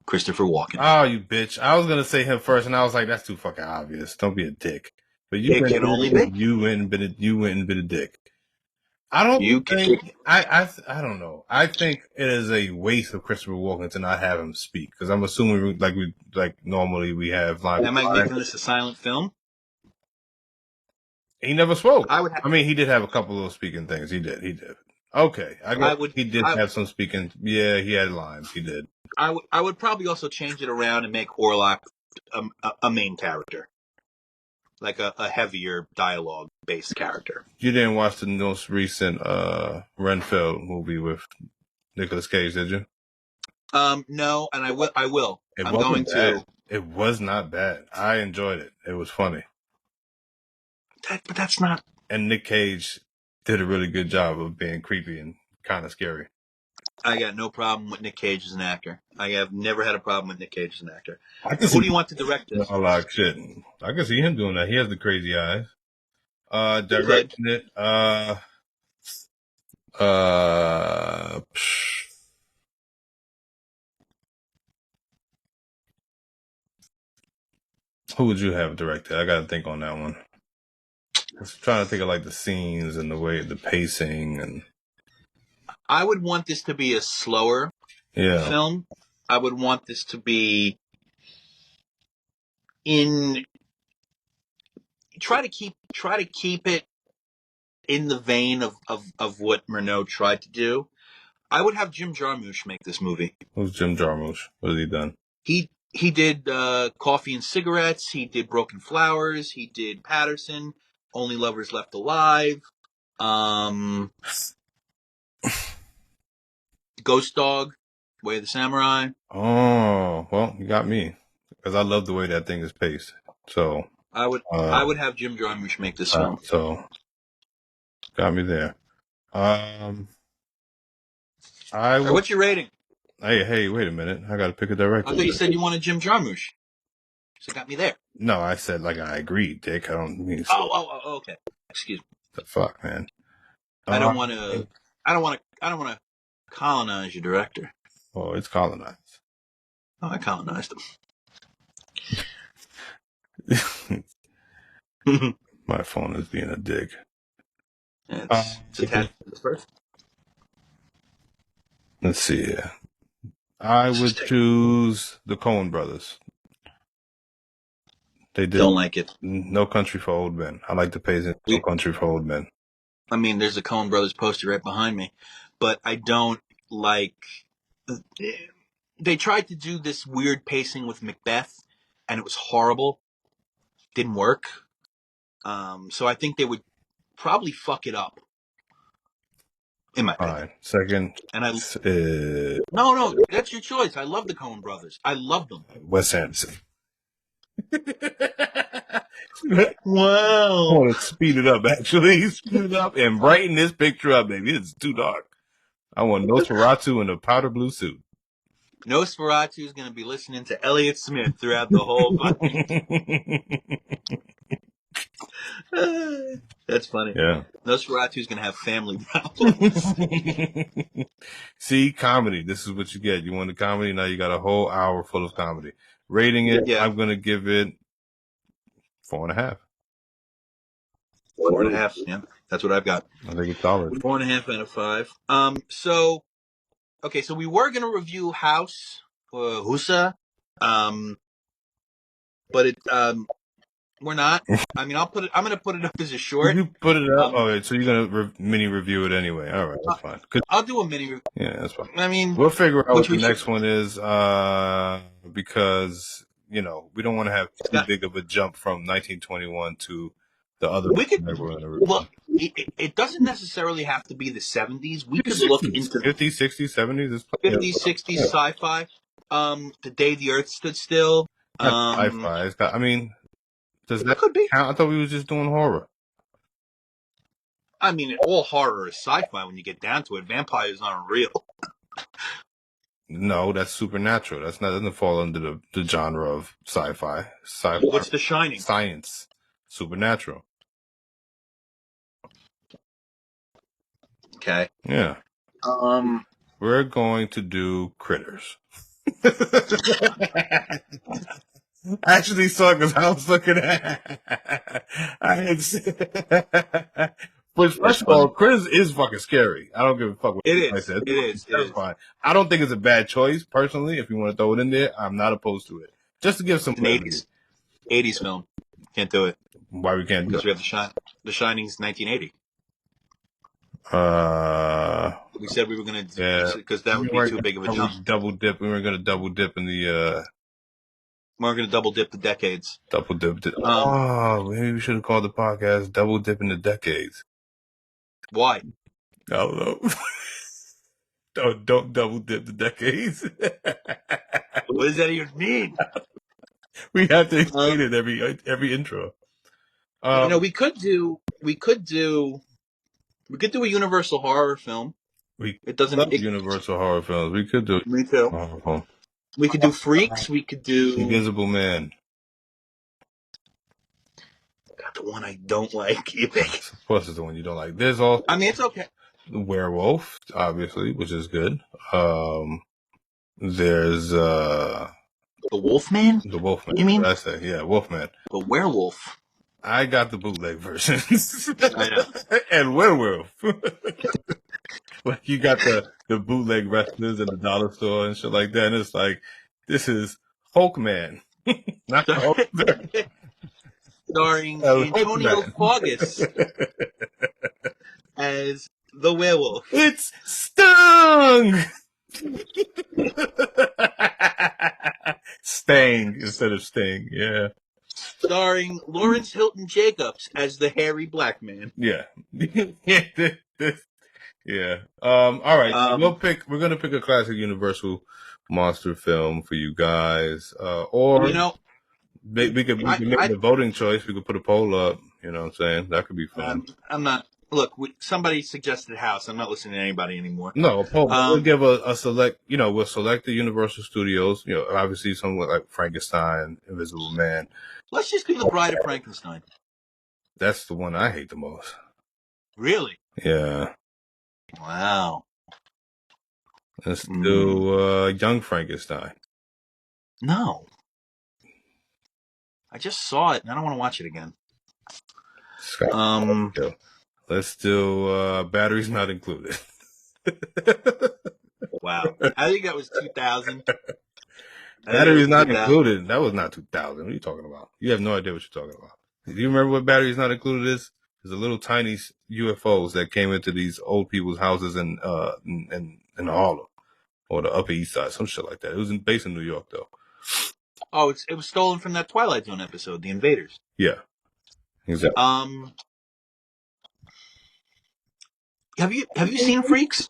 Christopher Walken. Oh, you bitch. I was going to say him first, and I was like, that's too fucking obvious. Don't be a dick. But you It went can and only bit a be. dick. You went and bit a dick. I don't think I don't know. I think it is a waste of Christopher Walken to not have him speak because I'm assuming like normally we have lines. Am I making this a silent film? He never spoke. I would. I mean, he did have a couple of speaking things. He did. Okay, I guess would. he did I, have some speaking. Yeah, he had lines. He did. I would probably also change it around and make Orlok a main character, like a heavier dialogue based character. You didn't watch the most recent Renfield movie with Nicolas Cage, did you? No, and I will. I will. It I'm wasn't going bad. to. It was not bad. I enjoyed it. It was funny. But that's not. And Nick Cage did a really good job of being creepy and kind of scary. I got no problem with Nick Cage as an actor. I have never had a problem with Nick Cage as an actor. I can Who do you want to direct this? a lot of shit. I can see him doing that. He has the crazy eyes. Directing it. Who would you have directed? I got to think on that one. I was trying to think of like the scenes and the way the pacing and. I would want this to be a slower film. I would want this to be try to keep it in the vein of what Murnau tried to do. I would have Jim Jarmusch make this movie. Who's Jim Jarmusch? What has he done? He did Coffee and Cigarettes. He did Broken Flowers. He did Patterson. Only Lovers Left Alive. Ghost Dog. Way of the Samurai. Oh, well, you got me because I love the way that thing is paced. So I would have Jim Jarmusch make this film. So got me there. What's your rating? Hey, wait a minute. I got to pick a director. I thought you said you wanted Jim Jarmusch. So got me there. No, I said like I agreed, Dick. I don't mean. Okay. Excuse me. The fuck, man. I don't want to colonize your director. Oh, it's colonized. Oh, I colonized him. My phone is being a dick. It's attached to the first. Let's see here. I would choose the Coen brothers. They don't like it. No Country for Old Men. I like the pacing. No Country for Old Men. I mean, there's a Coen brothers poster right behind me, but I don't like. They tried to do this weird pacing with Macbeth, and it was horrible. Didn't work. So I think they would probably fuck it up. In my opinion. All right. Second. And no, that's your choice. I love the Coen brothers. I love them. Wes Anderson. Wow. I want to speed it up, actually. Speed it up and brighten this picture up, baby. It's too dark. I want Nosferatu in a powder blue suit. Nosferatu is going to be listening to Elliott Smith throughout the whole That's funny. Yeah. Nosferatu is going to have family problems. See, comedy. This is what you get. You want a comedy? Now you got a whole hour full of comedy. Rating it, I'm going to give it 4.5. 4.5. Yeah, that's what I've got. I think it's solid. 4.5 out of 5. So we were going to review House, Husa, but we're not. I mean, I'm going to put it up as a short. You put it up? So you're going to mini review it anyway. All right, that's fine. I'll do a mini review. Yeah, that's fine. I mean, we'll figure out what the next one is because, we don't want to have too big of a jump from 1921 to the other that we're going to review. Well, it doesn't necessarily have to be the 70s. We could look into 50s, 60s, 70s. 50s, 60s sci-fi. The Day the Earth Stood Still. Sci-fi. I mean, does that could be? count? I thought we were just doing horror. I mean, all horror is sci-fi when you get down to it. Vampires aren't real. No, that's supernatural. Doesn't fall under the genre of sci-fi. Sci-fi. What's The Shining? Science. Supernatural. Okay. Yeah. We're going to do Critters. I actually saw it because I was looking at. I had seen. But first of all, Chris is fucking scary. I don't give a fuck what anybody says. It is. Terrifying. I don't think it's a bad choice, personally. If you want to throw it in there, I'm not opposed to it. Just to give some It's an 80s film. Can't do it. Why we can't do Because it? we have The Shining's 1980. We said we were going to, because that would be too big of a jump. Double dip. We were going to double dip in the. We're going to double dip the decades. Double dip. Maybe we should have called the podcast "Double Dip in the Decades." Why? I don't know. Don't double dip the decades. What does that even mean? We have to explain it every intro. We could do a Universal horror film. It doesn't Universal horror films. We could do. Me too. Horror film. We could do Freaks. We could do Invisible Man. God, the one I don't like. Of course, it's the one you don't like. There's all. I mean, it's okay. The Werewolf, obviously, which is good. There's The Wolfman. The Wolfman. You mean? What did I say? Yeah, Wolfman. The Werewolf. I got the bootleg version. I know. And Werewolf. Like you got the bootleg wrestlers at the dollar store and shit like that. And it's like, this is Hulkman. Not Hulk. Starring Antonio Fargas as the werewolf. It's Stung! Stang instead of Sting, yeah. Starring Lawrence Hilton Jacobs as the hairy black man. Yeah. Yeah. All right. We're gonna pick a classic Universal monster film for you guys. Or we could make the voting choice. We could put a poll up. You know what I'm saying? That could be fun. I'm not. Look, somebody suggested House. I'm not listening to anybody anymore. No, a poll. We'll give a select. We'll select the Universal Studios. Obviously, something like Frankenstein, Invisible Man. Let's just do The Bride of Frankenstein. That's the one I hate the most. Really? Yeah. Wow. Let's do Young Frankenstein. No. I just saw it and I don't want to watch it again. Let's do Batteries Not Included. Wow. I think that was 2000. Batteries Not Included. That was not 2000. What are you talking about? You have no idea what you're talking about. Do you remember what Batteries Not Included is? There's a little tiny UFOs that came into these old people's houses in Harlem or the Upper East Side, some shit like that. It was based in New York, though. Oh, it was stolen from that Twilight Zone episode, The Invaders. Yeah, exactly. Have you seen Freaks?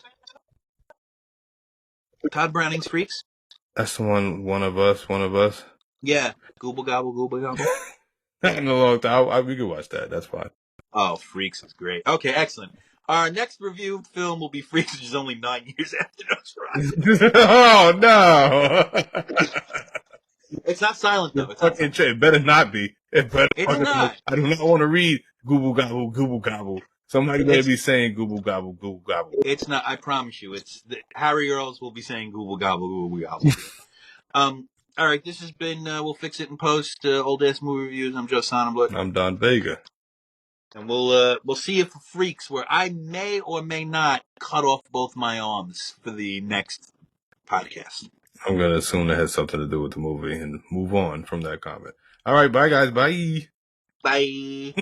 Todd Browning's Freaks? That's the one of us. Yeah, Gooble Gobble, Gooble Gobble. In a long time, we could watch that. That's fine. Oh, Freaks is great. Okay, excellent. Our next reviewed film will be Freaks, which is only 9 years after Nosferatu. Oh, no. It's not silent, though. It better not be. It's not. I do not want to read Gooble Gobble, Gooble Gobble. Somebody better be saying Gooble Gobble, Gooble Gobble. It's not. I promise you. Harry Earls will be saying Gooble Gobble, Gooble Gobble. All right, this has been We'll Fix It in Post, Old Ass Movie Reviews. I'm Joe Sonnenblut. I'm Don Vega. And we'll see if Freaks, where I may or may not cut off both my arms for the next podcast. I'm going to assume that has something to do with the movie and move on from that comment. All right, bye, guys. Bye. Bye.